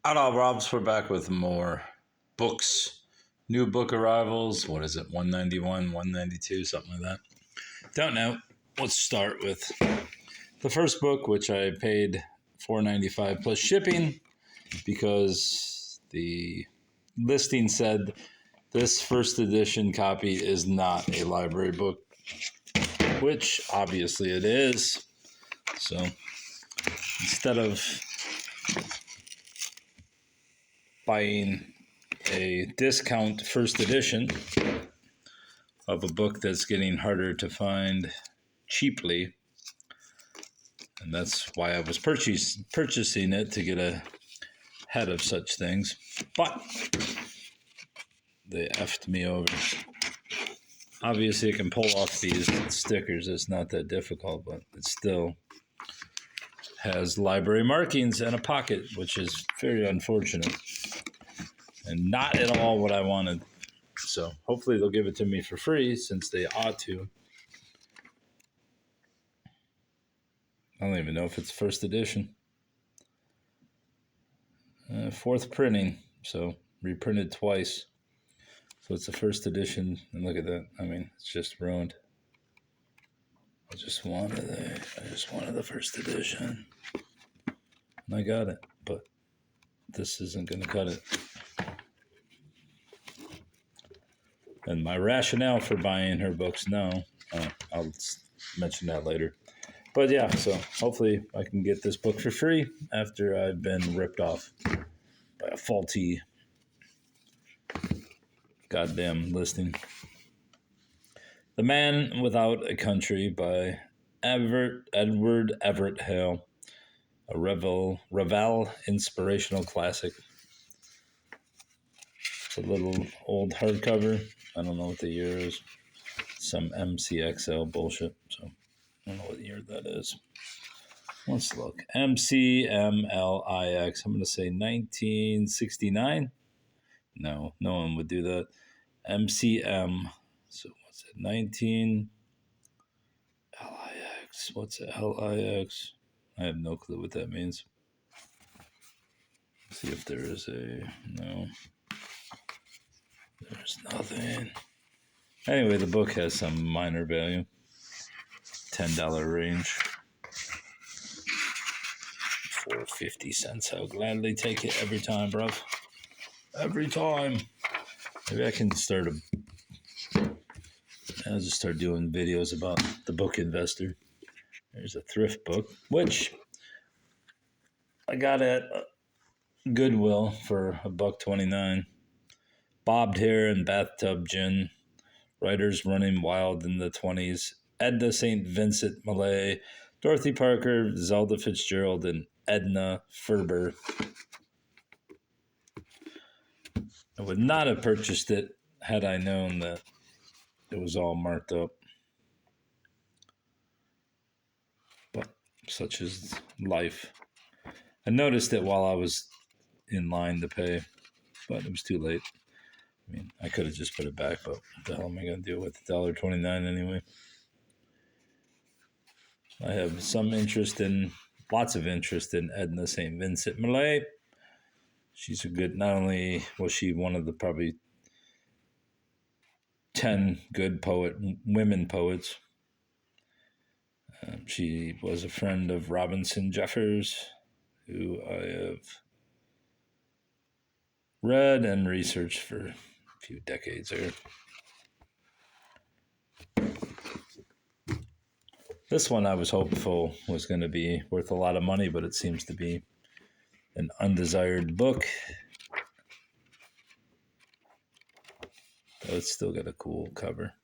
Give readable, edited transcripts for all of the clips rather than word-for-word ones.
Hello, Robs. We're back with more books. New book arrivals. What is it? 191, 192, something like that. Don't know. Let's start with the first book, which I paid $4.95 plus shipping because the listing said this first edition copy is not a library book, which obviously it is. So instead of buying a discount first edition of a book that's getting harder to find cheaply, and that's why I was purchasing it, to get ahead of such things. But they effed me over. Obviously, I can pull off these stickers. It's not that difficult, but it still has library markings and a pocket, which is very unfortunate and not at all what I wanted. So hopefully they'll give it to me for free, since they ought to. I don't even know if it's first edition. Fourth printing, so reprinted twice. So it's the first edition, and look at that. I mean, it's just ruined. I just wanted the first edition. And I got it, but this isn't going to cut it. And my rationale for buying her books now, I'll mention that later. But yeah, so hopefully I can get this book for free after I've been ripped off by a faulty goddamn listing. The Man Without a Country by Edward Everett Hale, a Ravel inspirational classic. It's a little old hardcover. I don't know what the year is. Some MCXL bullshit. So I don't know what year that is. Let's look. MCMLIX. I'm going to say 1969. No one would do that. MCM. So what's it? 19 LIX. What's it? LIX? I have no clue what that means. Let's see if there is a... No. There's nothing. Anyway, the book has some minor value. $10 range. For 50 cents. I'll gladly take it every time, bro. Every time. Maybe I can I'll just start doing videos about the book investor. There's a thrift book, which I got at Goodwill for $1.29. Bobbed hair and bathtub gin. Writers running wild in the 20s. Edna St. Vincent Millay, Dorothy Parker, Zelda Fitzgerald, and Edna Ferber. I would not have purchased it had I known that it was all marked up. But such is life. I noticed it while I was in line to pay, but it was too late. I mean, I could have just put it back, but what the hell am I going to do with $1.29 anyway? I have lots of interest in Edna St. Vincent Millay. She's a good, not only was she one of the probably 10 good women poets, she was a friend of Robinson Jeffers, who I have read and researched for a few decades there. This one I was hopeful was going to be worth a lot of money, but it seems to be an undesired book. But it's still got a cool cover.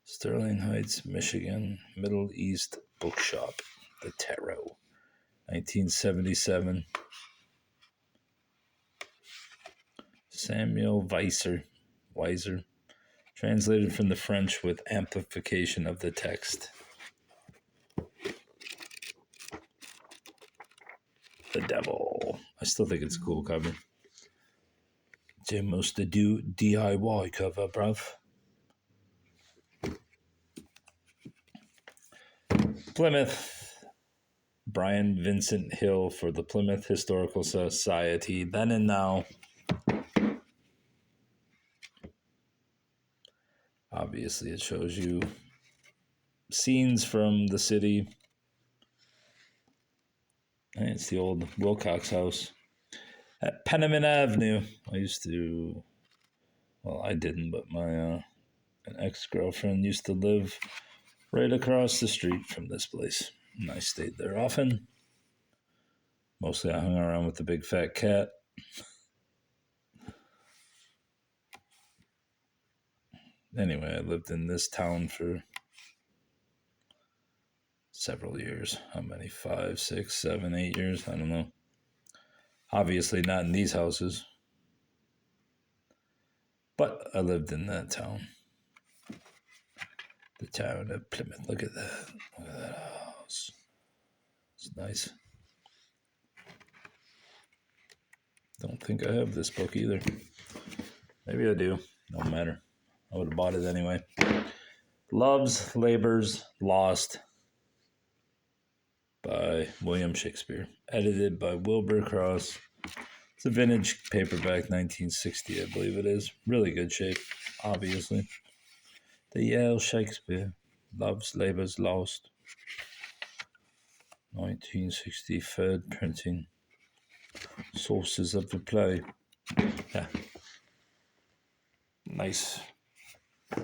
Sterling Heights, Michigan, Middle East Bookshop, The Tarot, 1977. Samuel Weiser, translated from the French with amplification of the text. The Devil. I still think it's a cool cover. It's almost a DIY cover, bruv. Plymouth Brian Vincent Hill for the Plymouth Historical Society, Then and Now. Obviously, it shows you scenes from the city. And it's the old Wilcox house at Penniman Avenue. I didn't, but my an ex-girlfriend used to live right across the street from this place. And I stayed there often. Mostly I hung around with the big fat cat. Anyway, I lived in this town for several years. How many? 5, 6, 7, 8 years? I don't know. Obviously not in these houses. But I lived in that town. The town of Plymouth. Look at that. Look at that house. It's nice. Don't think I have this book either. Maybe I do. Don't matter. I would have bought it anyway. Loves, Labors, Lost by William Shakespeare. Edited by Wilbur Cross. It's a vintage paperback, 1960, I believe it is. Really good shape, obviously. The Yale Shakespeare. Loves, Labors, Lost. 1960 third printing. Sources of the play. Yeah. Nice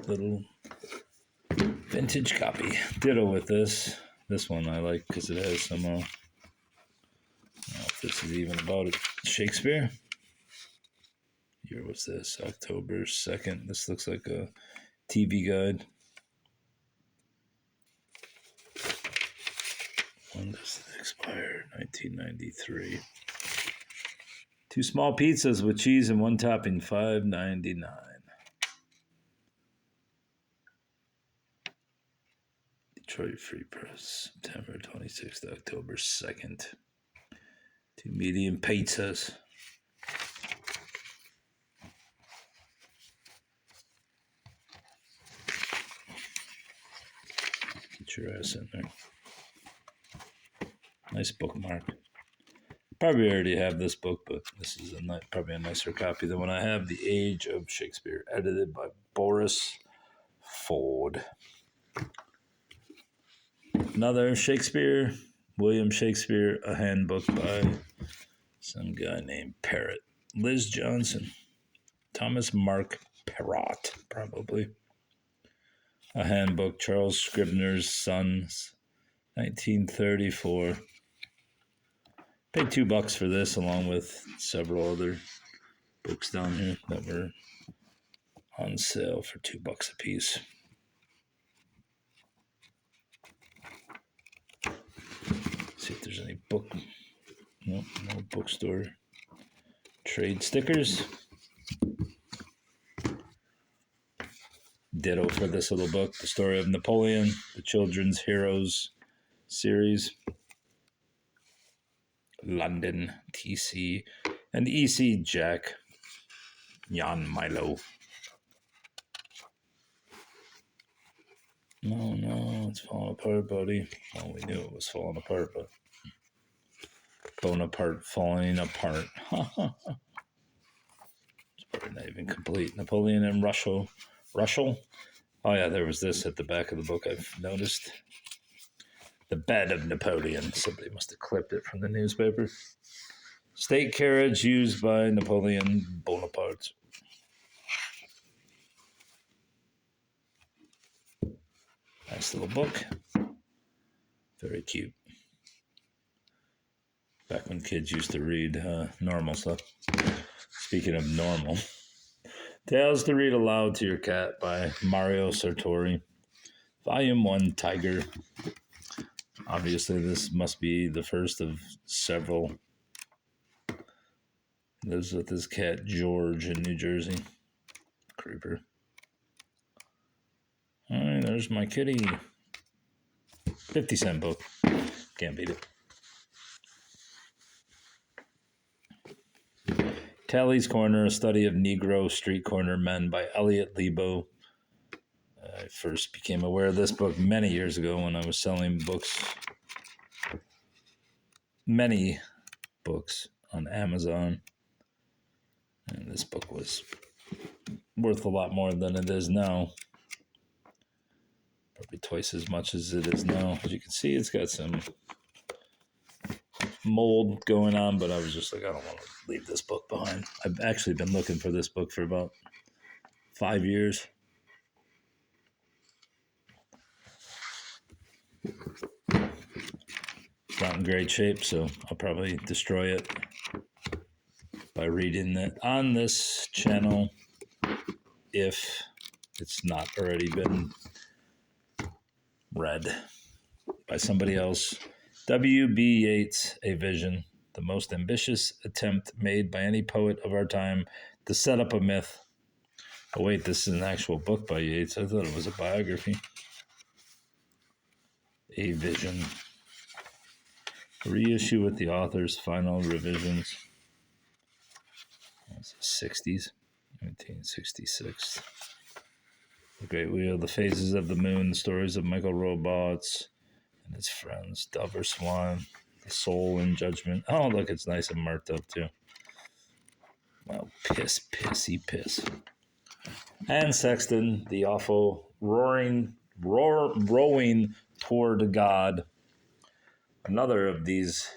little vintage copy. Ditto with this. This one I like because it has some, I don't know if this is even about it. Shakespeare. Year was this? October 2nd. This looks like a TV guide. When does it expire? 1993. 2 small pizzas with cheese and 1 topping, $5.99. Detroit Free Press, September 26th to October 2nd. 2 medium pizzas. Get your ass in there. Nice bookmark. Probably already have this book, but this is probably a nicer copy than what I have. The Age of Shakespeare, edited by Boris Ford. Another Shakespeare, William Shakespeare, a handbook by some guy named Parrott. Liz Johnson. Thomas Mark Perrott, probably. A handbook, Charles Scribner's Sons, 1934. Paid $2 for this, along with several other books down here that were on sale for $2 a piece. See if there's any book. Nope, no bookstore. Trade stickers. Ditto for this little book, The Story of Napoleon, the Children's Heroes series. London, TC, and EC Jack, Jan Milo. No, it's falling apart, buddy. Well, we knew it was falling apart, but Bonaparte falling apart. It's probably not even complete. Napoleon and Russell. Oh yeah, there was this at the back of the book I've noticed. The Bed of Napoleon. Somebody must have clipped it from the newspaper. State carriage used by Napoleon Bonaparte. Nice little book. Very cute. Back when kids used to read normal stuff. Speaking of normal. Tales to Read Aloud to Your Cat by Mario Sartori. Volume 1, Tiger. Obviously, this must be the first of several. Lives with his cat, George, in New Jersey. Creeper. All right, there's my kitty. 50-cent book. Can't beat it. Tally's Corner, a study of Negro street corner men by Elliot Lebo. I first became aware of this book many years ago when I was selling books many books on Amazon, and this book was worth a lot more than it is now. Probably twice as much as it is now. As you can see, it's got some mold going on, but I was just like, I don't want to leave this book behind. I've actually been looking for this book for about 5 years. It's not in great shape, so I'll probably destroy it by reading it on this channel if it's not already been read by somebody else. W.B. Yeats, A Vision, the most ambitious attempt made by any poet of our time to set up a myth. Oh wait, this is an actual book by Yeats. I thought it was a biography. A Vision. Reissue with the author's final revisions. That's the 60s, 1966. The Great Wheel, The Phases of the Moon, The Stories of Michael Robots and His Friends, Dover Swan, The Soul in Judgment. Oh, look, it's nice and marked up, too. Well, pissy. And Sexton, The Awful Rowing Toward God. Another of these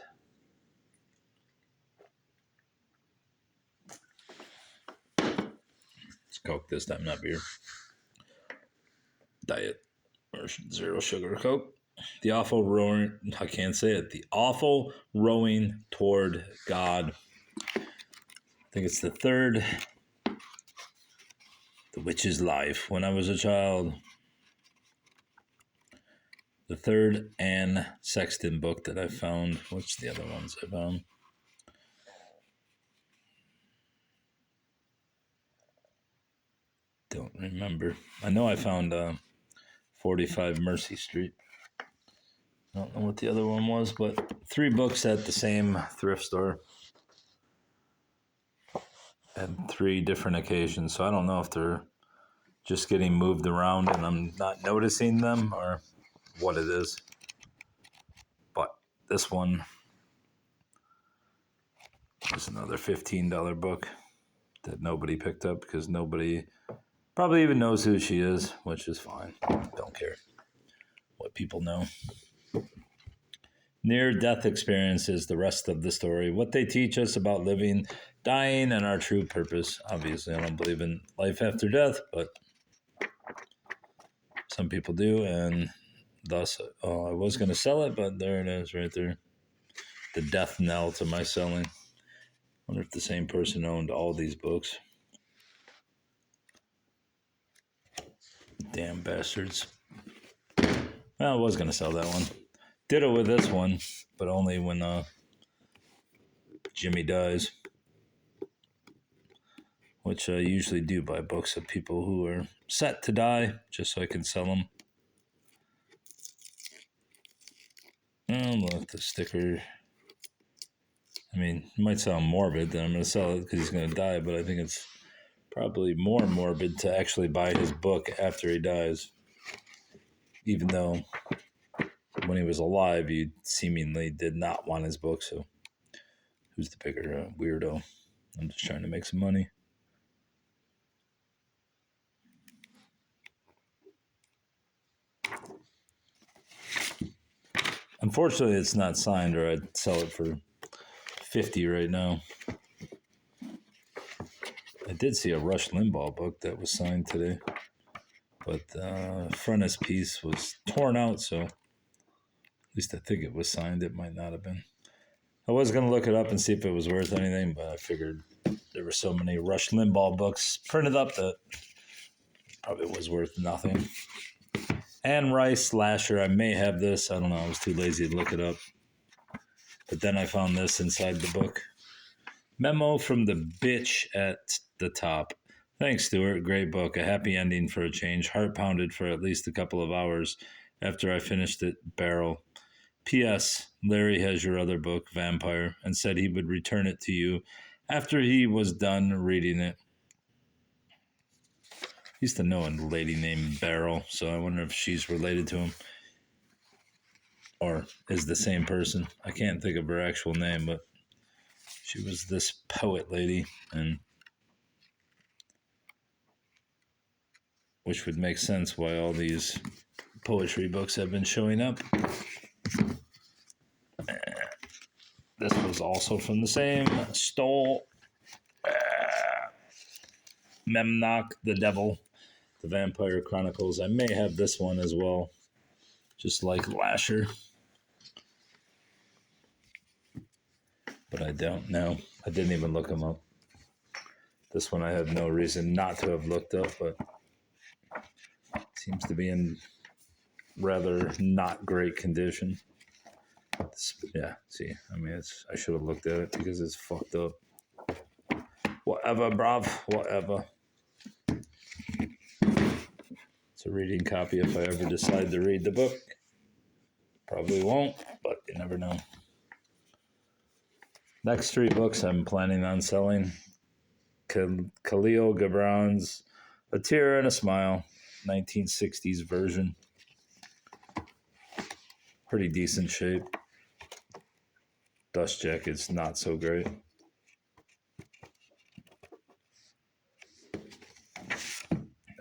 it's Coke this time, not beer. Diet or zero sugar Coke. The Awful Rowing, I can't say it. The Awful Rowing Toward God. I think it's the third. The Witch's Life. When I was a child. The third Anne Sexton book that I found. What's the other ones I found? Don't remember. I know I found 45 Mercy Street. I don't know what the other one was, but 3 books at the same thrift store at 3 different occasions. So I don't know if they're just getting moved around and I'm not noticing them or what it is. But this one is another $15 book that nobody picked up because nobody probably even knows who she is, which is fine. Don't care what people know. Near-death experiences, the rest of the story. What they teach us about living, dying, and our true purpose. Obviously, I don't believe in life after death, but some people do, and thus, I was going to sell it, but there it is right there. The death knell to my selling. I wonder if the same person owned all these books. Damn bastards. Well, I was going to sell that one. Ditto with this one, but only when Jimmy dies. Which I usually do buy books of people who are set to die, just so I can sell them. Oh, look, the sticker. I mean, it might sound morbid that I'm going to sell it because he's going to die, but I think it's probably more morbid to actually buy his book after he dies. Even though when he was alive, he seemingly did not want his book, so who's the bigger weirdo? I'm just trying to make some money. Unfortunately, it's not signed, or I'd sell it for $50 right now. I did see a Rush Limbaugh book that was signed today, but the frontispiece was torn out, so at least I think it was signed. It might not have been. I was going to look it up and see if it was worth anything, but I figured there were so many Rush Limbaugh books printed up that probably was worth nothing. Anne Rice Slasher, I may have this. I don't know. I was too lazy to look it up. But then I found this inside the book. Memo from the bitch at the top. Thanks, Stuart. Great book. A happy ending for a change. Heart pounded for at least a couple of hours after I finished it. Barrel. P.S. Larry has your other book, Vampire, and said he would return it to you after he was done reading it. I used to know a lady named Beryl, so I wonder if she's related to him. or is the same person. I can't think of her actual name, but she was this poet lady, and which would make sense why all these poetry books have been showing up. This was also from the same stole. Memnoch the Devil, the Vampire Chronicles. I may have this one as well, just like Lasher. But I don't know. I didn't even look them up. This one I have no reason not to have looked up, but it seems to be in rather not great condition. Yeah, see, I mean, I should have looked at it because it's fucked up. Whatever, bruv, whatever. It's a reading copy if I ever decide to read the book. Probably won't, but you never know. Next 3 books I'm planning on selling. Kahlil Gibran's A Tear and a Smile, 1960s version. Pretty decent shape. Dust jacket's not so great.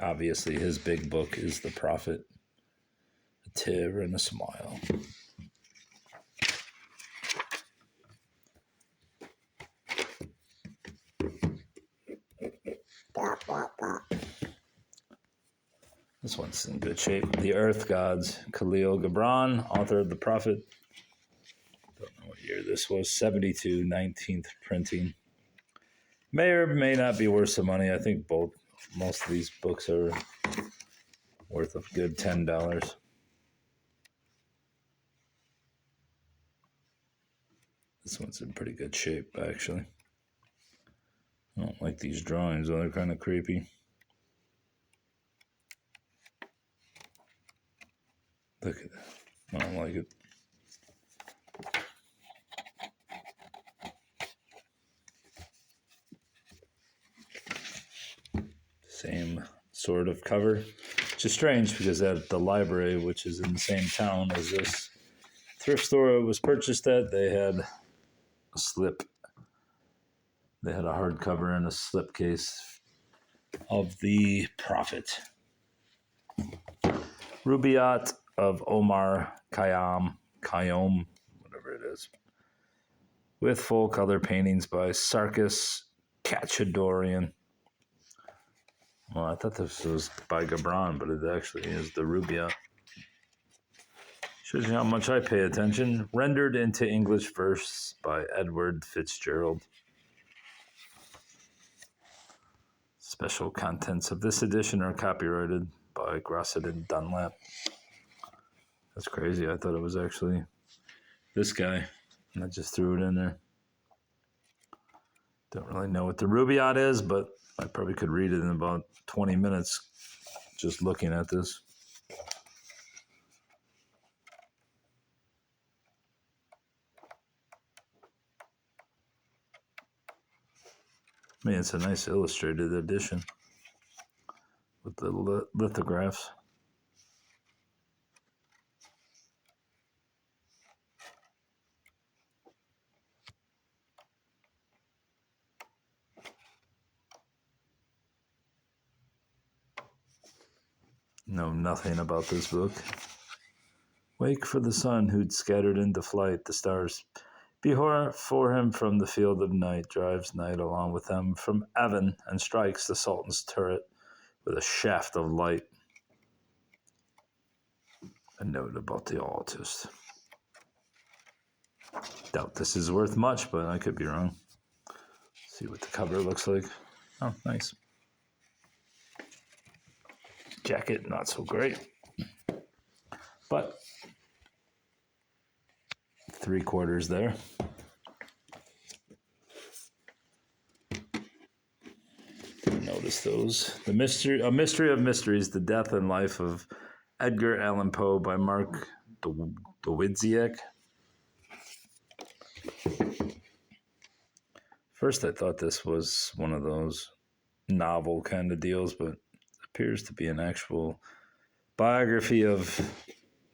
Obviously, his big book is The Prophet. A Tear and a Smile. This one's in good shape. The Earth Gods, Kahlil Gibran, author of The Prophet. Don't know what year this was. 72, 19th printing. May or may not be worth some money. I think most of these books are worth a good $10. This one's in pretty good shape, actually. I don't like these drawings. They're kind of creepy. Look at that. I don't like it. Same sort of cover. Which is strange because at the library, which is in the same town as this thrift store it was purchased at, they had a slip. They had a hardcover and a slipcase of The Prophet. Rubaiyat of Omar Khayyam, whatever it is, with full color paintings by Sarkis Kachadorian. Well, I thought this was by Gibran, but it actually is the Rubaiyat. Shows you how much I pay attention. Rendered into English verse by Edward Fitzgerald. Special contents of this edition are copyrighted by Grosset and Dunlap. That's crazy. I thought it was actually this guy, and I just threw it in there. Don't really know what the Rubaiyat is, but I probably could read it in about 20 minutes just looking at this. I mean, it's a nice illustrated edition with the lithographs. Know nothing about this book. Wake for the sun who'd scattered into flight the stars. Before him from the field of night drives night along with them from Avon and strikes the Sultan's turret with a shaft of light. A note about the artist. Doubt this is worth much, but I could be wrong. See what the cover looks like. Oh, nice. Jacket, not so great. But 3/4 there. Didn't notice those. A Mystery of Mysteries, The Death and Life of Edgar Allan Poe by Mark Dawidziak. First, I thought this was one of those novel kind of deals, but it appears to be an actual biography of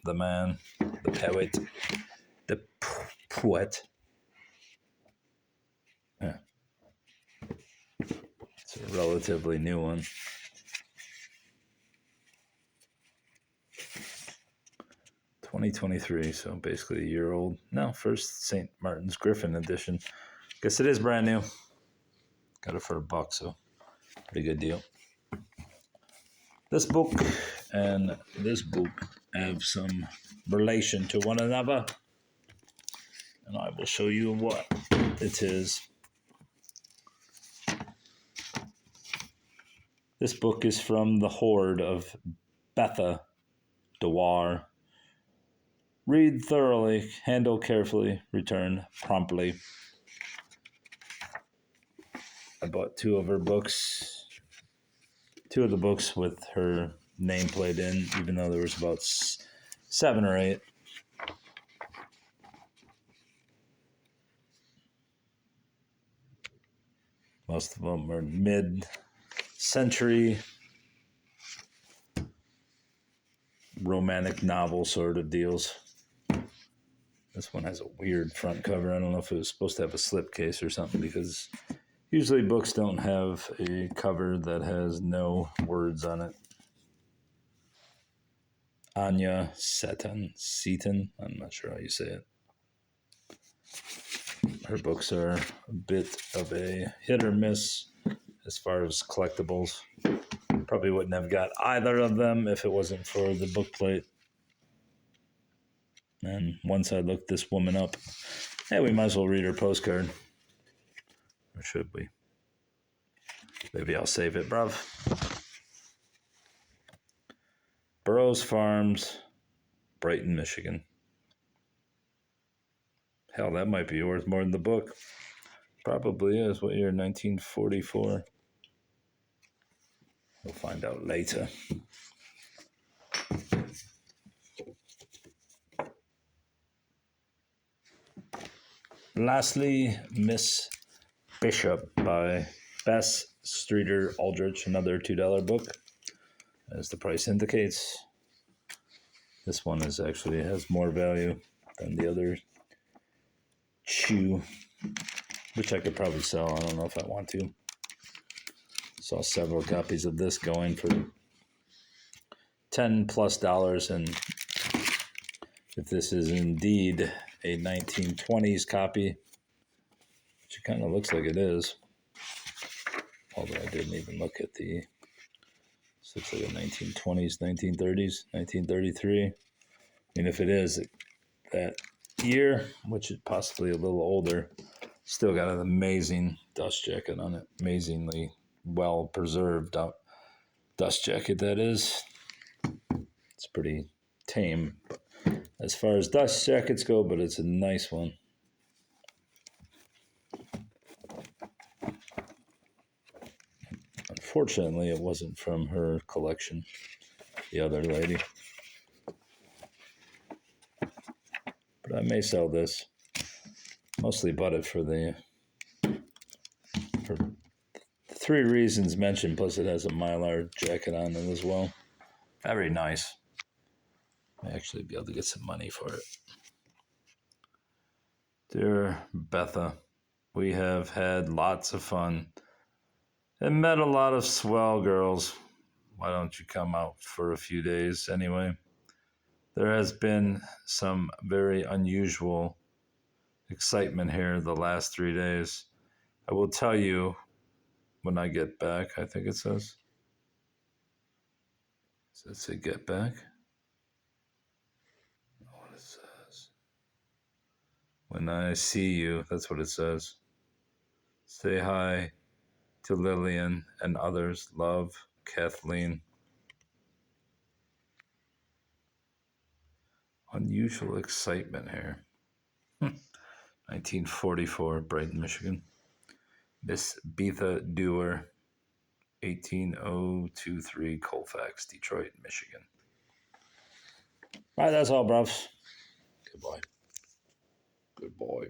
the man. The poet. The poet. Yeah. It's a relatively new one. 2023, so basically a year old. No, first St. Martin's Griffin edition. Guess it is brand new. Got it for $1, so pretty good deal. This book and this book have some relation to one another, and I will show you what it is. This book is from the Horde of Betha Dewar. Read thoroughly, handle carefully, return promptly. I bought 2 of her books, 2 of the books with her nameplate in, even though there was about 7 or 8. Most of them are mid-century romantic novel sort of deals. This one has a weird front cover. I don't know if it was supposed to have a slipcase or something, because usually books don't have a cover that has no words on it. Anya Seton, I'm not sure how you say it. Her books are a bit of a hit or miss as far as collectibles. Probably wouldn't have got either of them if it wasn't for the book plate. And once I looked this woman up, hey, we might as well read her postcard. Or should we? Maybe I'll save it, bruv. Burroughs Farms, Brighton, Michigan. Hell, that might be worth more than the book. Probably is. What year? 1944. We'll find out later. Lastly, Miss Bishop by Bess Streeter Aldrich, another $2 book, as the price indicates. This one is actually has more value than the other two, which I could probably sell. I don't know if I want to. Saw several copies of this going for $10+, and if this is indeed a 1920s copy, which it kind of looks like it is, although I didn't even look at the, this looks like a 1920s, 1930s, 1933. I mean, if it is that year, which is possibly a little older, still got an amazing dust jacket on it, amazingly well preserved dust jacket that is. It's pretty tame as far as dust jackets go, but it's a nice one. Unfortunately, it wasn't from her collection, the other lady. But I may sell this. Mostly bought it for 3 reasons mentioned, plus it has a Mylar jacket on it as well. Very nice. May actually be able to get some money for it. Dear Betha, we have had lots of fun and met a lot of swell girls. Why don't you come out for a few days anyway? There has been some very unusual excitement here the last 3 days. I will tell you when I get back, I think it says. Does it say get back? What it says. When I see you, that's what it says. Say hi to Lillian and others. Love, Kathleen. Unusual excitement here. 1944, Brighton, Michigan. Miss Betha Dewar, 18023 Colfax, Detroit, Michigan. All right, that's all, bruvs. Goodbye. Good boy.